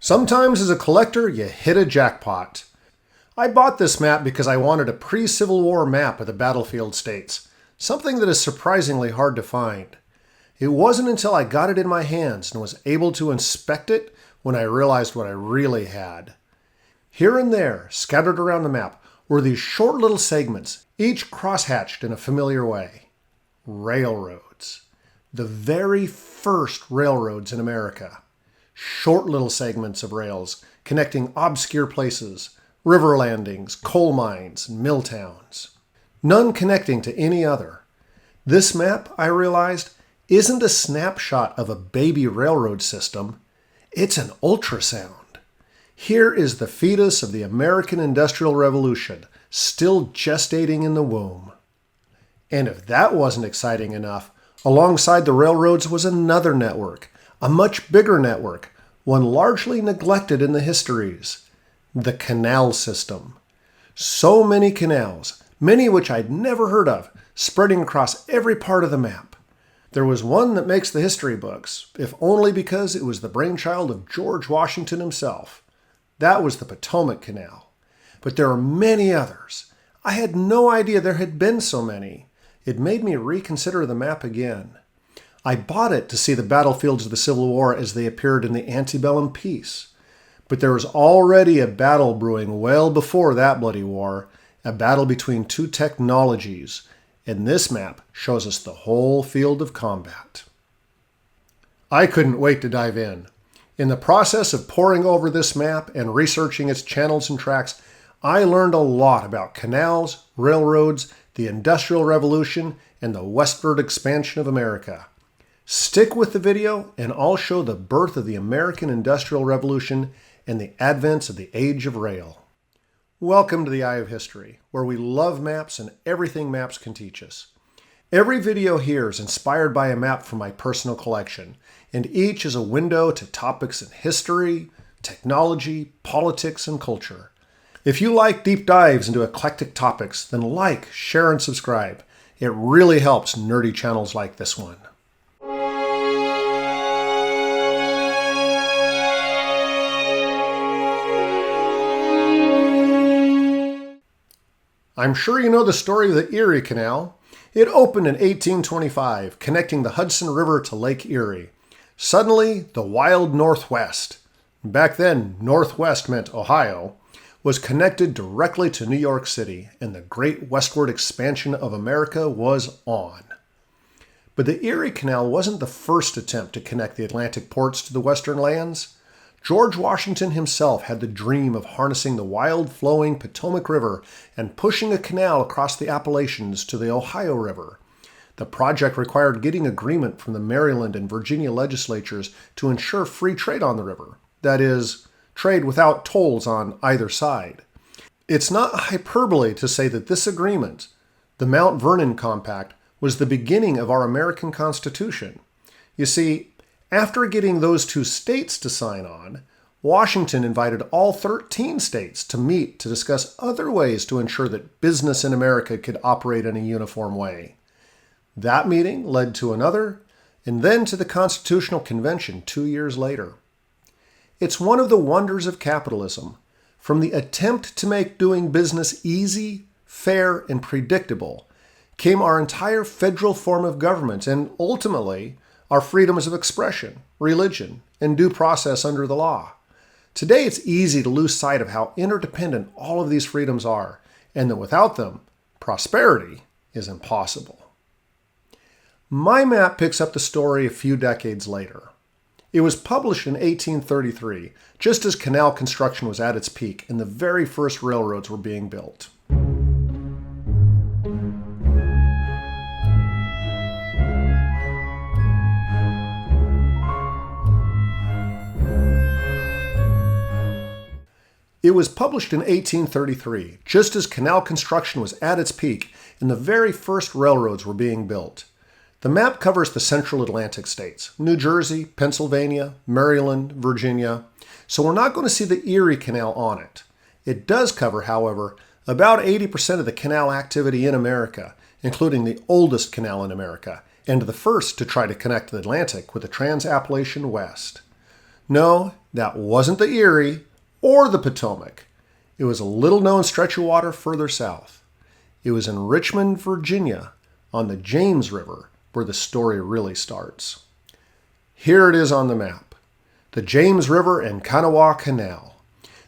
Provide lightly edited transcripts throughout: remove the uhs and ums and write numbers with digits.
Sometimes as a collector, you hit a jackpot. I bought this map because I wanted a pre-Civil War map of the battlefield states, something that is surprisingly hard to find. It wasn't until I got it in my hands and was able to inspect it when I realized what I really had. Here and there, scattered around the map, were these short little segments, each crosshatched in a familiar way. Railroads. The very first railroads in America. Short little segments of rails connecting obscure places, river landings, coal mines, and mill towns. None connecting to any other. This map, I realized, isn't a snapshot of a baby railroad system. It's an ultrasound. Here is the fetus of the American Industrial Revolution, still gestating in the womb. And if that wasn't exciting enough, alongside the railroads was another network, a much bigger network, one largely neglected in the histories, the canal system. So many canals, many which I'd never heard of, spreading across every part of the map. There was one that makes the history books, if only because it was the brainchild of George Washington himself. That was the Potomac Canal. But there are many others. I had no idea there had been so many. It made me reconsider the map again. I bought it to see the battlefields of the Civil War as they appeared in the antebellum peace. But there was already a battle brewing well before that bloody war, a battle between two technologies, and this map shows us the whole field of combat. I couldn't wait to dive in. In the process of poring over this map and researching its channels and tracks, I learned a lot about canals, railroads, the Industrial Revolution, and the westward expansion of America. Stick with the video and I'll show the birth of the American Industrial Revolution and the advents of the Age of Rail. Welcome to the Eye of History, where we love maps and everything maps can teach us. Every video here is inspired by a map from my personal collection, and each is a window to topics in history, technology, politics, and culture. If you like deep dives into eclectic topics, then like, share, and subscribe. It really helps nerdy channels like this one. I'm sure you know the story of the Erie Canal. It opened in 1825, connecting the Hudson River to Lake Erie. Suddenly, the wild Northwest, back then Northwest meant Ohio, was connected directly to New York City, and the great westward expansion of America was on. But the Erie Canal wasn't the first attempt to connect the Atlantic ports to the western lands. George Washington himself had the dream of harnessing the wild-flowing Potomac River and pushing a canal across the Appalachians to the Ohio River. The project required getting agreement from the Maryland and Virginia legislatures to ensure free trade on the river. That is, trade without tolls on either side. It's not hyperbole to say that this agreement, the Mount Vernon Compact, was the beginning of our American Constitution. You see, after getting those two states to sign on, Washington invited all 13 states to meet to discuss other ways to ensure that business in America could operate in a uniform way. That meeting led to another, and then to the Constitutional Convention 2 years later. It's one of the wonders of capitalism. From the attempt to make doing business easy, fair, and predictable, came our entire federal form of government and, ultimately, our freedoms of expression, religion, and due process under the law. Today, it's easy to lose sight of how interdependent all of these freedoms are, and that without them, prosperity is impossible. My map picks up the story a few decades later. It was published in 1833, just as canal construction was at its peak and the very first railroads were being built. It was published in 1833, just as canal construction was at its peak and the very first railroads were being built. The map covers the central Atlantic states, New Jersey, Pennsylvania, Maryland, Virginia, so we're not going to see the Erie Canal on it. It does cover, however, about 80% of the canal activity in America, including the oldest canal in America, and the first to try to connect the Atlantic with the Trans-Appalachian West. No, That wasn't the Erie or the Potomac. It was a little-known stretch of water further south. It was in Richmond, Virginia, on the James River, where the story really starts. Here it is on the map. The James River and Kanewha Canal.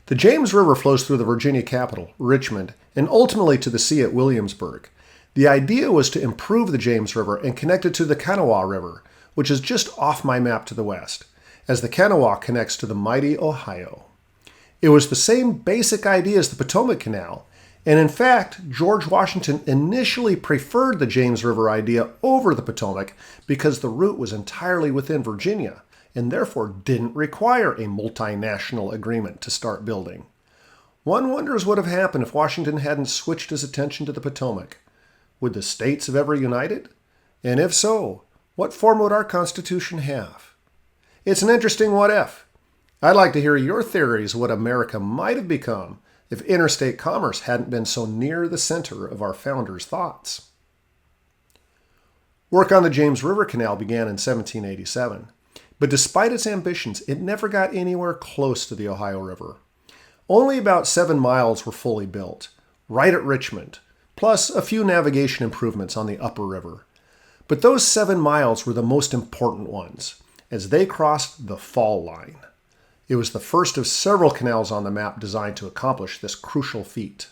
The James River flows through the Virginia capital, Richmond, and ultimately to the sea at Williamsburg. The idea was to improve the James River and connect it to the Kanewha River, which is just off my map to the west, as the Kanewha connects to the mighty Ohio. It was the same basic idea as the Potomac Canal, and in fact, George Washington initially preferred the James River idea over the Potomac because the route was entirely within Virginia and therefore didn't require a multinational agreement to start building. One wonders what would have happened if Washington hadn't switched his attention to the Potomac. Would the states have ever united? And if so, what form would our Constitution have? It's an interesting what if. I'd like to hear your theories of what America might have become if interstate commerce hadn't been so near the center of our founders' thoughts. Work on the James River Canal began in 1787, but despite its ambitions, it never got anywhere close to the Ohio River. Only about 7 miles were fully built, right at Richmond, plus a few navigation improvements on the upper river. But those 7 miles were the most important ones, as they crossed the fall line. It was the first of several canals on the map designed to accomplish this crucial feat.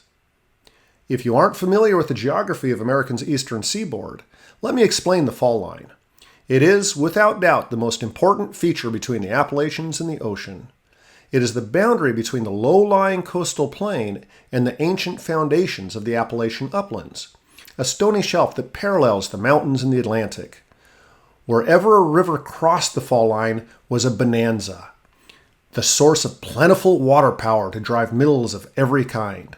If you aren't familiar with the geography of America's eastern seaboard, let me explain the fall line. It is, without doubt, the most important feature between the Appalachians and the ocean. It is the boundary between the low-lying coastal plain and the ancient foundations of the Appalachian uplands, a stony shelf that parallels the mountains in the Atlantic. Wherever a river crossed the fall line was a bonanza, the source of plentiful water power to drive mills of every kind.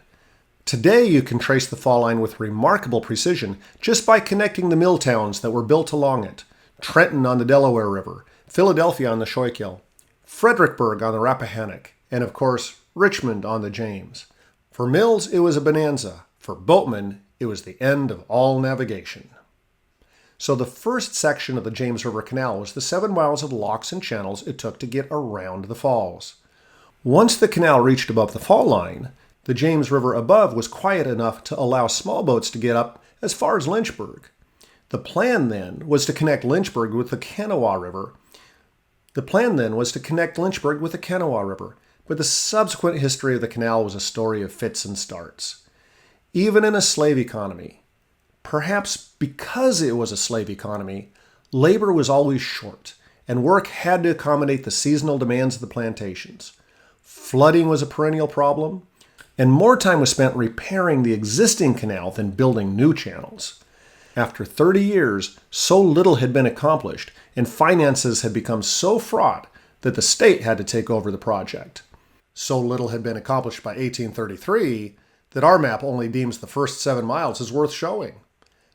Today you can trace the fall line with remarkable precision just by connecting the mill towns that were built along it: Trenton on the Delaware River, Philadelphia on the Schuylkill, Fredericksburg on the Rappahannock, and of course, Richmond on the James. For mills, it was a bonanza. For boatmen, it was the end of all navigation. So the first section of the James River Canal was the 7 miles of locks and channels it took to get around the falls. Once the canal reached above the fall line, the James River above was quiet enough to allow small boats to get up as far as Lynchburg. The plan then was to connect Lynchburg with the Kanewha River. But the subsequent history of the canal was a story of fits and starts. Even in a slave economy, perhaps because it was a slave economy, labor was always short, and work had to accommodate the seasonal demands of the plantations. Flooding was a perennial problem, and more time was spent repairing the existing canal than building new channels. After 30 years, so little had been accomplished, and finances had become so fraught that the state had to take over the project. So little had been accomplished by 1833 that our map only deems the first 7 miles as worth showing.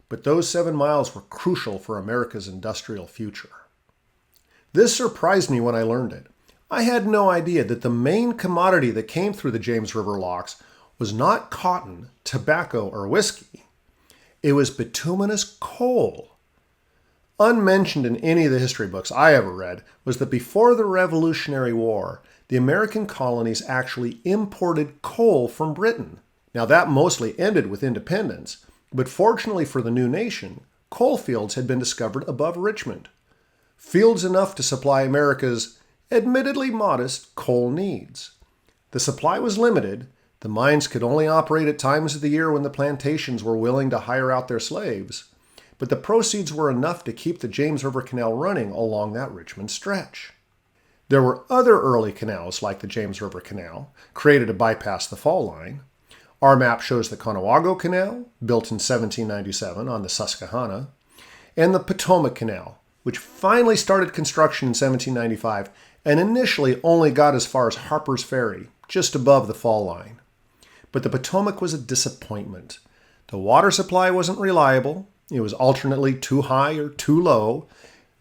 But those 7 miles were crucial for America's industrial future. This surprised me when I learned it. I had no idea that the main commodity that came through the James River locks was not cotton, tobacco, or whiskey. It was bituminous coal. Unmentioned in any of the history books I ever read was that before the Revolutionary War, the American colonies actually imported coal from Britain. Now that mostly ended with independence, but fortunately for the new nation, coal fields had been discovered above Richmond. Fields enough to supply America's admittedly modest coal needs. The supply was limited. The mines could only operate at times of the year when the plantations were willing to hire out their slaves, but the proceeds were enough to keep the James River Canal running along that Richmond stretch. There were other early canals like the James River Canal, created to bypass the fall line. Our map shows the Conewago Canal, built in 1797 on the Susquehana, and the Potomac Canal, which finally started construction in 1795 and initially only got as far as Harper's Ferry, just above the fall line. But the Potomac was a disappointment. The water supply wasn't reliable, it was alternately too high or too low,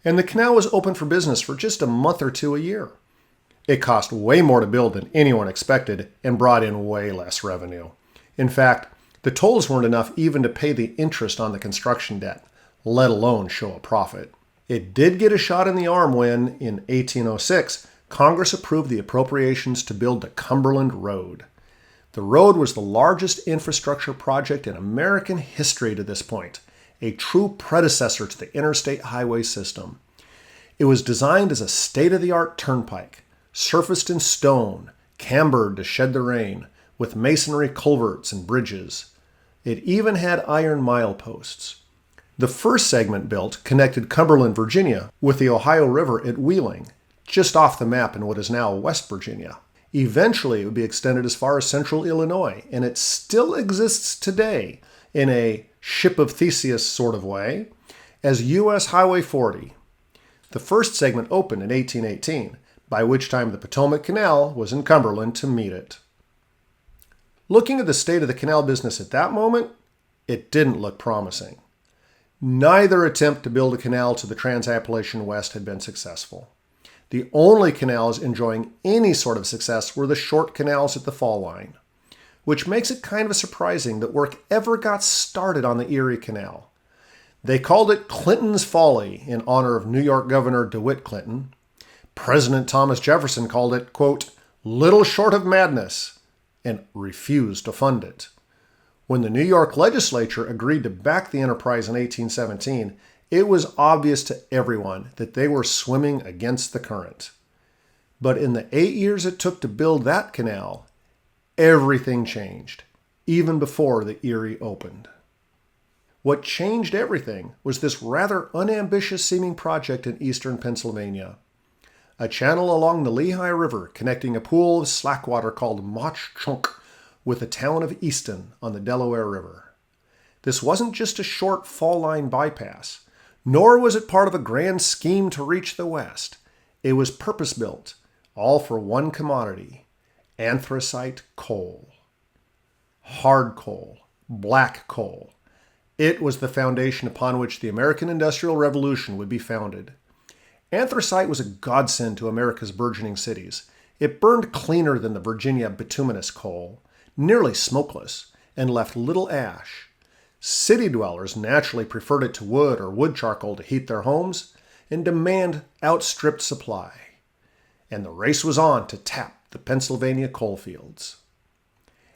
and the canal was open for business for just a month or two a year. It cost way more to build than anyone expected and brought in way less revenue. In fact, the tolls weren't enough even to pay the interest on the construction debt, let alone show a profit. It did get a shot in the arm when, in 1806, Congress approved the appropriations to build the Cumberland Road. The road was the largest infrastructure project in American history to this point, a true predecessor to the interstate highway system. It was designed as a state-of-the-art turnpike, surfaced in stone, cambered to shed the rain, with masonry culverts and bridges. It even had iron mileposts. The first segment built connected Cumberland, Virginia, with the Ohio River at Wheeling, just off the map in what is now West Virginia. Eventually, it would be extended as far as central Illinois, and it still exists today in a ship of Theseus sort of way as U.S. Highway 40. The first segment opened in 1818, by which time the Potomac Canal was in Cumberland to meet it. Looking at the state of the canal business at that moment, it didn't look promising. Neither attempt to build a canal to the Trans-Appalachian West had been successful. The only canals enjoying any sort of success were the short canals at the fall line, which makes it kind of surprising that work ever got started on the Erie Canal. They called it Clinton's Folly in honor of New York Governor DeWitt Clinton. President Thomas Jefferson called it, quote, little short of madness, and refused to fund it. When the New York legislature agreed to back the enterprise in 1817, it was obvious to everyone that they were swimming against the current. But in the 8 years it took to build that canal, everything changed, even before the Erie opened. What changed everything was this rather unambitious-seeming project in eastern Pennsylvania. A channel along the Lehigh River connecting a pool of slackwater called Mauch Chunk with the town of Easton on the Delaware River. This wasn't just a short fall line bypass, nor was it part of a grand scheme to reach the West. It was purpose-built, all for one commodity, anthracite coal. Hard coal, black coal. It was the foundation upon which the American Industrial Revolution would be founded. Anthracite was a godsend to America's burgeoning cities. It burned cleaner than the Virginia bituminous coal, nearly smokeless, and left little ash. City dwellers naturally preferred it to wood or wood charcoal to heat their homes, and demand outstripped supply. And the race was on to tap the Pennsylvania coal fields.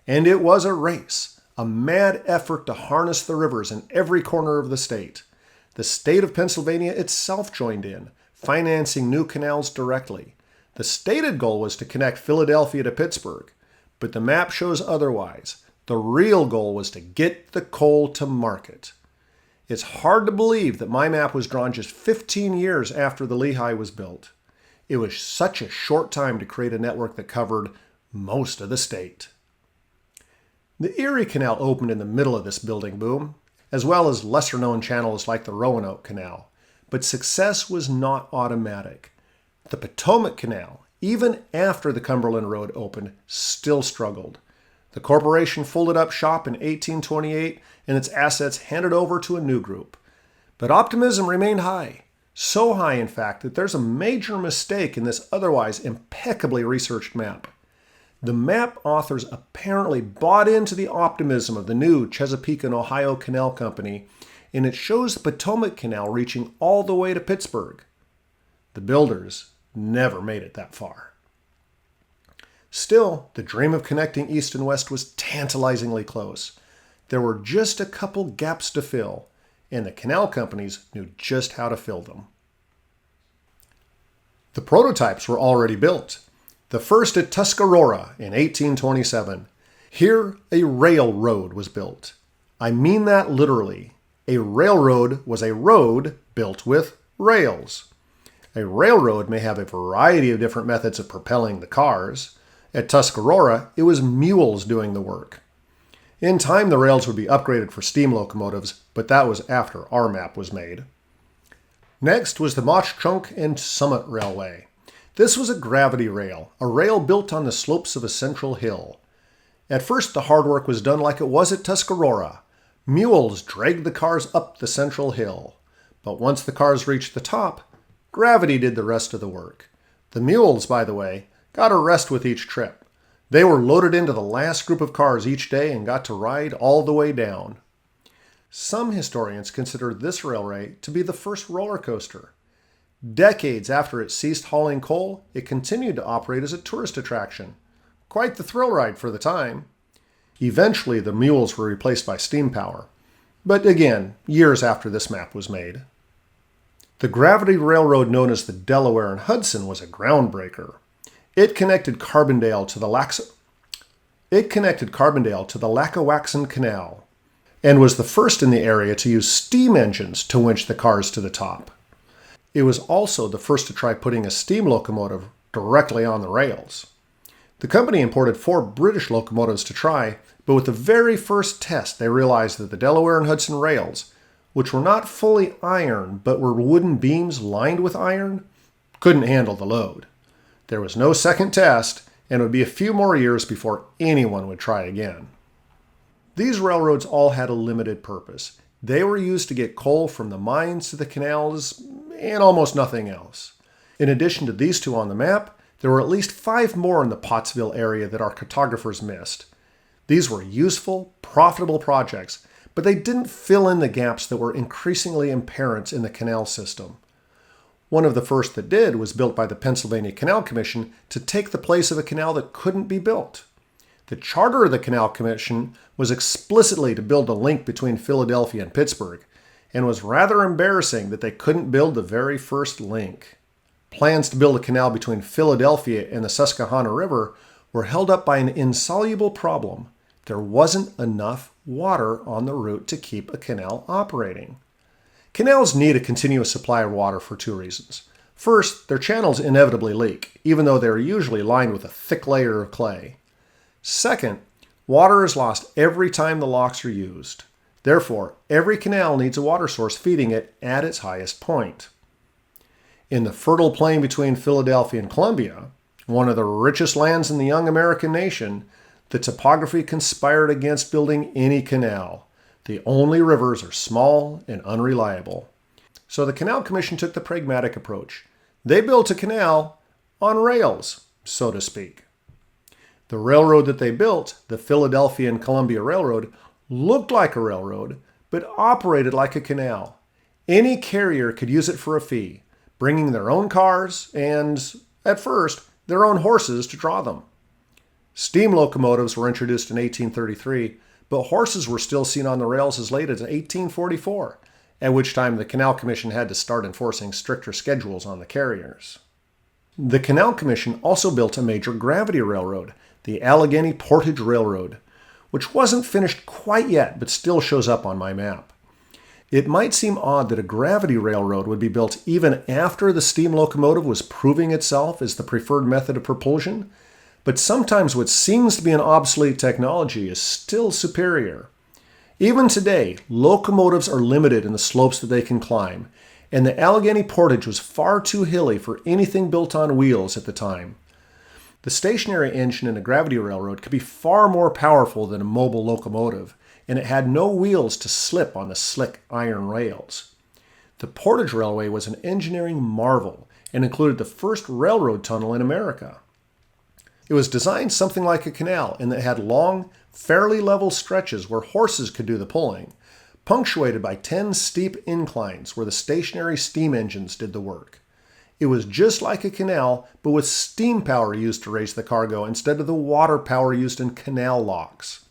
And it was a race, a mad effort to harness the rivers in every corner of the state. The state of Pennsylvania itself joined in, financing new canals directly. The stated goal was to connect Philadelphia to Pittsburgh, but the map shows otherwise. The real goal was to get the coal to market. It's hard to believe that my map was drawn just 15 years after the Lehigh was built. It was such a short time to create a network that covered most of the state. The Erie Canal opened in the middle of this building boom, as well as lesser-known channels like the Roanoke Canal. But success was not automatic. The Potomac Canal, even after the Cumberland Road opened, still struggled. The corporation folded up shop in 1828 and its assets handed over to a new group. But optimism remained high. So high, in fact, that there's a major mistake in this otherwise impeccably researched map. The map authors apparently bought into the optimism of the new Chesapeake and Ohio Canal Company, and it shows the Potomac Canal reaching all the way to Pittsburgh. The builders never made it that far. Still, the dream of connecting East and West was tantalizingly close. There were just a couple gaps to fill, and the canal companies knew just how to fill them. The prototypes were already built. The first at Tuscarora in 1827. Here, a railroad was built. I mean that literally. A railroad was a road built with rails. A railroad may have a variety of different methods of propelling the cars. At Tuscarora, it was mules doing the work. In time, the rails would be upgraded for steam locomotives, but that was after our map was made. Next was the Mauch Chunk and Summit Railway. This was a gravity rail, a rail built on the slopes of a central hill. At first, the hard work was done like it was at Tuscarora. Mules dragged the cars up the central hill. But once the cars reached the top, gravity did the rest of the work. The mules, by the way, got a rest with each trip. They were loaded into the last group of cars each day and got to ride all the way down. Some historians consider this railway to be the first roller coaster. Decades after it ceased hauling coal, it continued to operate as a tourist attraction. Quite the thrill ride for the time. Eventually, the mules were replaced by steam power. But again, years after this map was made. The gravity railroad known as the Delaware and Hudson was a groundbreaker. It connected Carbondale to the Lackawaxen Canal and was the first in the area to use steam engines to winch the cars to the top. It was also the first to try putting a steam locomotive directly on the rails. The company imported 4 British locomotives to try, but with the very first test they realized that the Delaware and Hudson rails, which were not fully iron but were wooden beams lined with iron, couldn't handle the load. There was no second test, and it would be a few more years before anyone would try again. These railroads all had a limited purpose. They were used to get coal from the mines to the canals and almost nothing else. In addition to these 2 on the map, there were at least 5 more in the Pottsville area that our cartographers missed. These were useful, profitable projects, but they didn't fill in the gaps that were increasingly apparent in the canal system. One of the first that did was built by the Pennsylvania Canal Commission to take the place of a canal that couldn't be built. The charter of the Canal Commission was explicitly to build a link between Philadelphia and Pittsburgh, and was rather embarrassing that they couldn't build the very first link. Plans to build a canal between Philadelphia and the Susquehana River were held up by an insoluble problem. There wasn't enough water on the route to keep a canal operating. Canals need a continuous supply of water for 2 reasons. First, their channels inevitably leak, even though they are usually lined with a thick layer of clay. Second, water is lost every time the locks are used. Therefore, every canal needs a water source feeding it at its highest point. In the fertile plain between Philadelphia and Columbia, one of the richest lands in the young American nation, the topography conspired against building any canal. The only rivers are small and unreliable. So the Canal Commission took the pragmatic approach. They built a canal on rails, so to speak. The railroad that they built, the Philadelphia and Columbia Railroad, looked like a railroad, but operated like a canal. Any carrier could use it for a fee, bringing their own cars and, at first, their own horses to draw them. Steam locomotives were introduced in 1833, but horses were still seen on the rails as late as 1844, at which time the Canal Commission had to start enforcing stricter schedules on the carriers. The Canal Commission also built a major gravity railroad, the Allegheny Portage Railroad, which wasn't finished quite yet but still shows up on my map. It might seem odd that a gravity railroad would be built even after the steam locomotive was proving itself as the preferred method of propulsion, but sometimes what seems to be an obsolete technology is still superior. Even today, locomotives are limited in the slopes that they can climb, and the Allegheny Portage was far too hilly for anything built on wheels at the time. The stationary engine in a gravity railroad could be far more powerful than a mobile locomotive, and it had no wheels to slip on the slick iron rails. The Portage Railway was an engineering marvel and included the first railroad tunnel in America. It was designed something like a canal in that it had long, fairly level stretches where horses could do the pulling, punctuated by 10 steep inclines where the stationary steam engines did the work. It was just like a canal, but with steam power used to raise the cargo instead of the water power used in canal locks.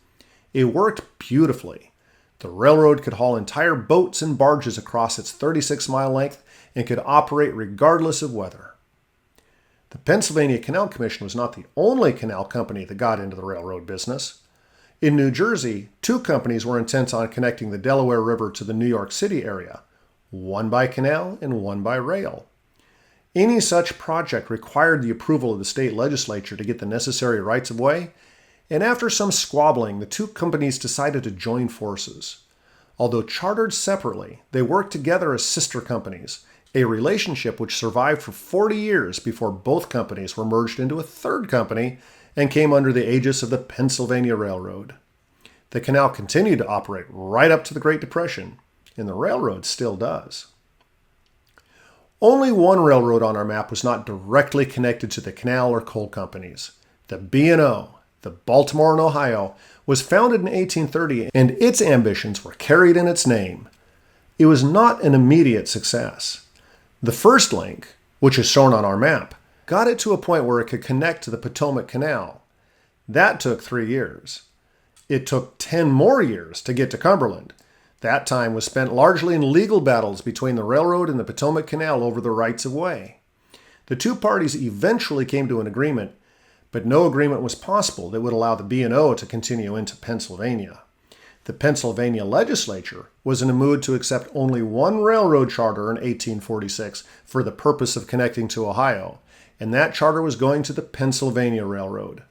It worked beautifully. The railroad could haul entire boats and barges across its 36-mile length and could operate regardless of weather. The Pennsylvania Canal Commission was not the only canal company that got into the railroad business. In New Jersey, 2 companies were intent on connecting the Delaware River to the New York City area, one by canal and one by rail. Any such project required the approval of the state legislature to get the necessary rights of way, and after some squabbling, the 2 companies decided to join forces. Although chartered separately, they worked together as sister companies, a relationship which survived for 40 years before both companies were merged into a third company and came under the aegis of the Pennsylvania Railroad. The canal continued to operate right up to the Great Depression, and the railroad still does. Only one railroad on our map was not directly connected to the canal or coal companies. The B&O, the Baltimore and Ohio, was founded in 1830 and its ambitions were carried in its name. It was not an immediate success. The first link, which is shown on our map, got it to a point where it could connect to the Potomac Canal. That took 3 years. It took 10 more years to get to Cumberland. That time was spent largely in legal battles between the railroad and the Potomac Canal over the rights of way. The two parties eventually came to an agreement, but no agreement was possible that would allow the B&O to continue into Pennsylvania. The Pennsylvania legislature was in a mood to accept only one railroad charter in 1846 for the purpose of connecting to Ohio, and that charter was going to the Pennsylvania Railroad.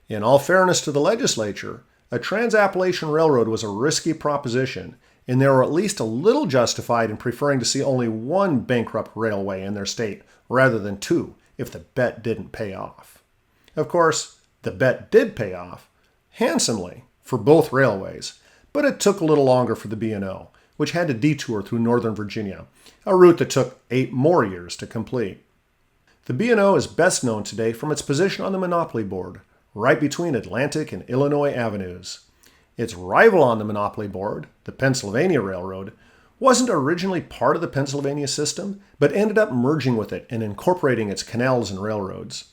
In all fairness to the legislature, a Trans-Appalachian Railroad was a risky proposition, and they were at least a little justified in preferring to see only one bankrupt railway in their state rather than two if the bet didn't pay off. Of course, the bet did pay off, handsomely, for both railways, but it took a little longer for the B&O, which had to detour through northern Virginia, a route that took 8 more years to complete. The B&O is best known today from its position on the Monopoly Board, right between Atlantic and Illinois avenues. Its rival on the Monopoly Board, the Pennsylvania Railroad, wasn't originally part of the Pennsylvania system, but ended up merging with it and incorporating its canals and railroads.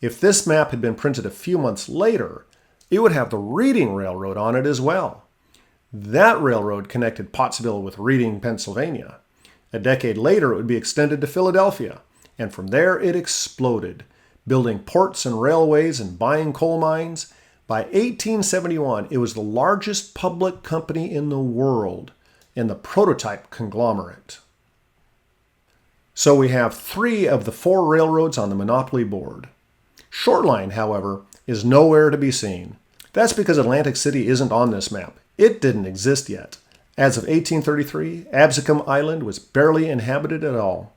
If this map had been printed a few months later, it would have the Reading Railroad on it as well. That railroad connected Pottsville with Reading, Pennsylvania. A decade later, it would be extended to Philadelphia, and from there it exploded, building ports and railways and buying coal mines. By 1871, it was the largest public company in the world and the prototype conglomerate. So we have 3 of the 4 railroads on the Monopoly Board. Shortline, however, is nowhere to be seen. That's because Atlantic City isn't on this map. It didn't exist yet. As of 1833, Absecon Island was barely inhabited at all.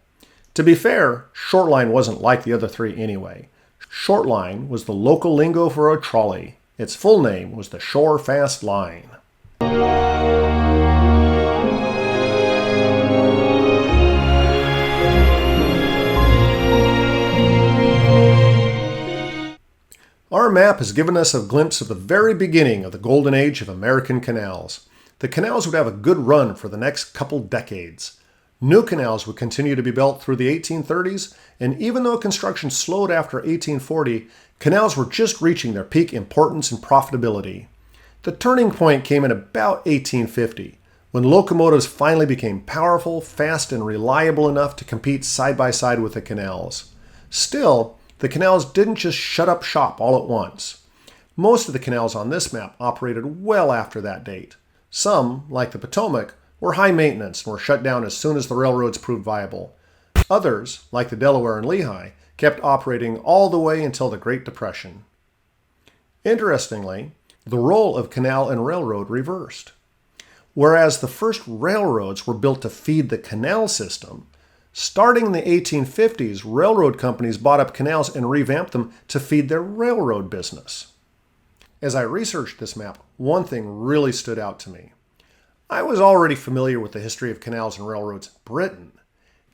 To be fair, Shortline wasn't like the other 3 anyway. Shortline was the local lingo for a trolley. Its full name was the Shore Fast Line. Our map has given us a glimpse of the very beginning of the golden age of American canals. The canals would have a good run for the next couple decades. New canals would continue to be built through the 1830s, and even though construction slowed after 1840, canals were just reaching their peak importance and profitability. The turning point came in about 1850, when locomotives finally became powerful, fast, and reliable enough to compete side by side with the canals. Still, the canals didn't just shut up shop all at once. Most of the canals on this map operated well after that date. Some, like the Potomac, were high maintenance and were shut down as soon as the railroads proved viable. Others, like the Delaware and Lehigh, kept operating all the way until the Great Depression. Interestingly, the role of canal and railroad reversed. Whereas the first railroads were built to feed the canal system, starting in the 1850s, railroad companies bought up canals and revamped them to feed their railroad business. As I researched this map, one thing really stood out to me. I was already familiar with the history of canals and railroads in Britain.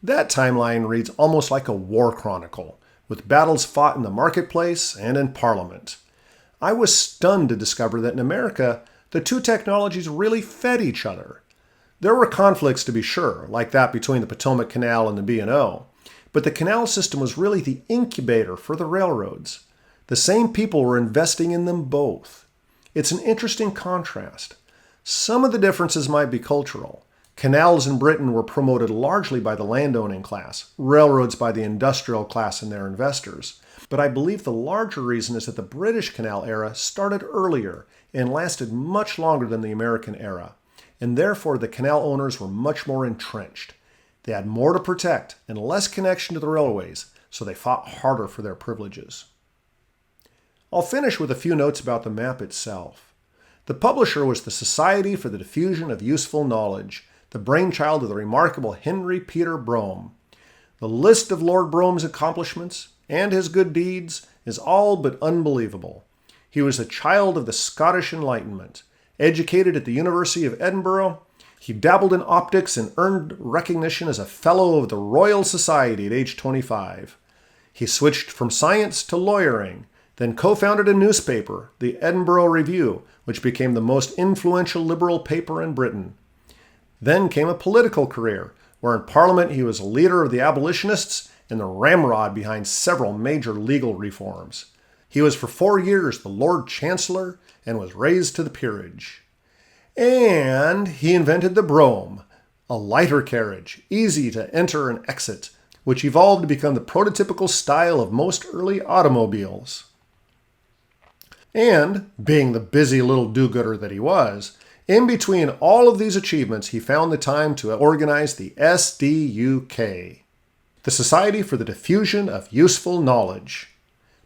That timeline reads almost like a war chronicle, with battles fought in the marketplace and in Parliament. I was stunned to discover that in America, the two technologies really fed each other. There were conflicts, to be sure, like that between the Potomac Canal and the B&O, but the canal system was really the incubator for the railroads. The same people were investing in them both. It's an interesting contrast. Some of the differences might be cultural. Canals in Britain were promoted largely by the landowning class, railroads by the industrial class and their investors. But I believe the larger reason is that the British canal era started earlier and lasted much longer than the American era, and therefore the canal owners were much more entrenched. They had more to protect and less connection to the railways, so they fought harder for their privileges. I'll finish with a few notes about the map itself. The publisher was the Society for the Diffusion of Useful Knowledge, the brainchild of the remarkable Henry Peter Brougham. The list of Lord Brougham's accomplishments and his good deeds is all but unbelievable. He was a child of the Scottish Enlightenment. Educated at the University of Edinburgh, he dabbled in optics and earned recognition as a Fellow of the Royal Society at age 25. He switched from science to lawyering, then co-founded a newspaper, the Edinburgh Review, which became the most influential liberal paper in Britain. Then came a political career, where in Parliament he was a leader of the abolitionists and the ramrod behind several major legal reforms. He was for 4 years the Lord Chancellor and was raised to the peerage. And he invented the brougham, a lighter carriage, easy to enter and exit, which evolved to become the prototypical style of most early automobiles. And, being the busy little do-gooder that he was, in between all of these achievements, he found the time to organize the SDUK, the Society for the Diffusion of Useful Knowledge.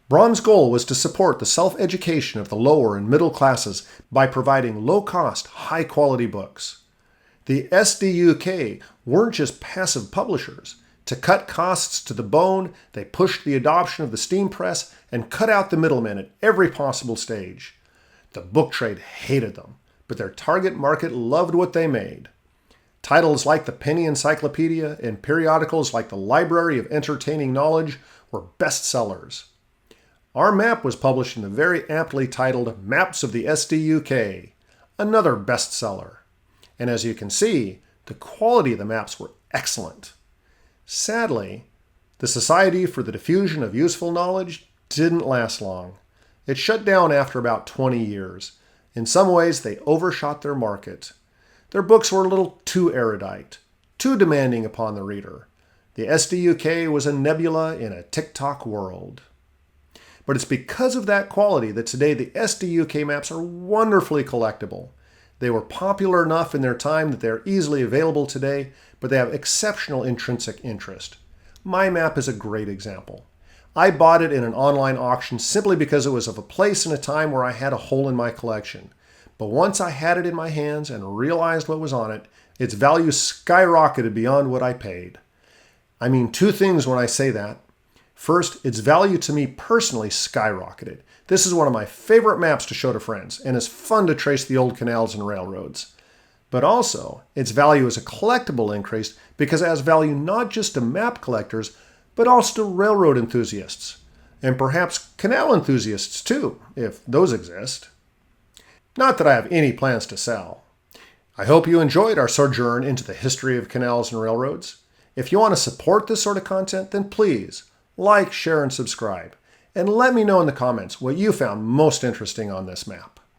Braun's goal was to support the self-education of the lower and middle classes by providing low-cost, high-quality books. The SDUK weren't just passive publishers. To cut costs to the bone, they pushed the adoption of the steam press and cut out the middlemen at every possible stage. The book trade hated them, but their target market loved what they made. Titles like the Penny Encyclopedia and periodicals like the Library of Entertaining Knowledge were bestsellers. Our map was published in the very aptly titled Maps of the SDUK, another bestseller. And as you can see, the quality of the maps were excellent. Sadly, the Society for the Diffusion of Useful Knowledge didn't last long. It shut down after about 20 years. In some ways, they overshot their market. Their books were a little too erudite, too demanding upon the reader. The SDUK was a nebula in a tick-tock world. But it's because of that quality that today the SDUK maps are wonderfully collectible. They were popular enough in their time that they're easily available today, but they have exceptional intrinsic interest. My map is a great example. I bought it in an online auction simply because it was of a place and a time where I had a hole in my collection. But once I had it in my hands and realized what was on it, its value skyrocketed beyond what I paid. I mean two things when I say that. First, its value to me personally skyrocketed. This is one of my favorite maps to show to friends, and it's fun to trace the old canals and railroads. But also, its value as a collectible increased because it has value not just to map collectors, but also to railroad enthusiasts, and perhaps canal enthusiasts too, if those exist. Not that I have any plans to sell. I hope you enjoyed our sojourn into the history of canals and railroads. If you want to support this sort of content, then please like, share, and subscribe. And let me know in the comments what you found most interesting on this map.